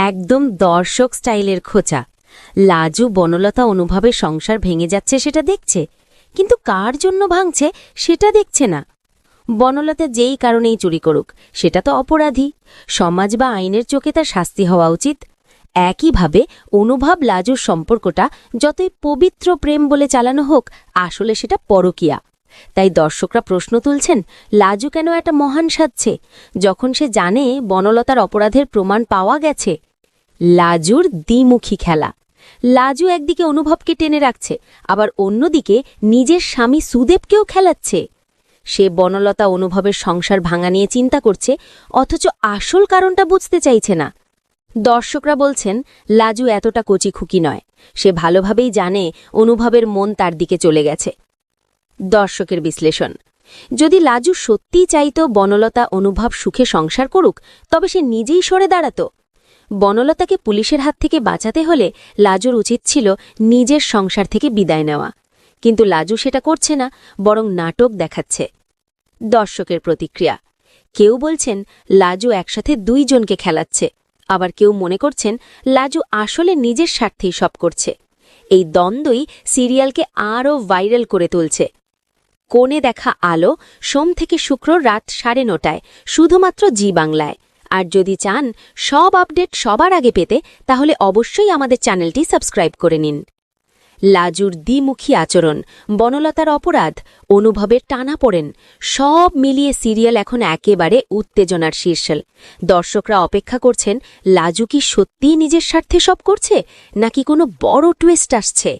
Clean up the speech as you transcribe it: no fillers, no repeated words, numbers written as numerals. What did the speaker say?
একদম দর্শক স্টাইলের খোঁচা। লাজু বনলতা অনুভবের সংসার ভেঙে যাচ্ছে সেটা দেখছে, কিন্তু কার জন্য ভাঙছে সেটা দেখছে না। বনলতা যেই কারণেই চুরি করুক সেটা তো অপরাধী, সমাজ বা আইনের চোখে তার শাস্তি হওয়া উচিত। একইভাবে অনুভব লাজুর সম্পর্কটা যতই পবিত্র প্রেম বলে চালানো হোক, আসলে সেটা পরকীয়া। তাই দর্শকরা প্রশ্ন তুলছেন, লাজু কেন একটা মহান সাজছে যখন সে জানে বনলতার অপরাধের প্রমাণ পাওয়া গেছে। লাজুর দ্বিমুখী খেলা। লাজু একদিকে অনুভবকে টেনে রাখছে, আবার অন্যদিকে নিজের স্বামী সুদেবকেও খেলাচ্ছে। সে বনলতা অনুভবের সংসার ভাঙা নিয়ে চিন্তা করছে, অথচ আসল কারণটা বুঝতে চাইছে না। দর্শকরা বলছেন লাজু এতটা কচিখুকি নয়, সে ভালোভাবেই জানে অনুভবের মন তার দিকে চলে গেছে। দর্শকের বিশ্লেষণ, যদি লাজু সত্যিই চাইত বনলতা অনুভব সুখে সংসার করুক, তবে সে নিজেই সরে দাঁড়াত। বনলতাকে পুলিশের হাত থেকে বাঁচাতে হলে লাজুর উচিত ছিল নিজের সংসার থেকে বিদায় নেওয়া, কিন্তু লাজু সেটা করছে না, বরং নাটক দেখাচ্ছে। দর্শকের প্রতিক্রিয়া, কেউ বলছেন লাজু একসাথে দুইজনকে খেলাচ্ছে, আবার কেউ মনে করছেন লাজু আসলে নিজের স্বার্থেই সব করছে। এই দ্বন্দ্বই সিরিয়ালকে আরও ভাইরাল করে তুলছে। কোণে দেখা আলো, সোম থেকে শুক্র রাত 9:30টায়, শুধুমাত্র জি বাংলায়। আর যদি চান সব আপডেট সবার আগে পেতে, তাহলে অবশ্যই আমাদের চ্যানেলটি সাবস্ক্রাইব করে নিন। লাজুর দ্বিমুখী আচরণ, বনলতার অপরাধ, অনুভবের টানাপোড়েন, সব মিলিয়ে সিরিয়াল এখন একেবারে উত্তেজনার শীর্ষে। দর্শকরা অপেক্ষা করছেন লাজু কি সত্যিই নিজের স্বার্থে সব করছে, নাকি কোনো বড় টুইস্ট আসছে।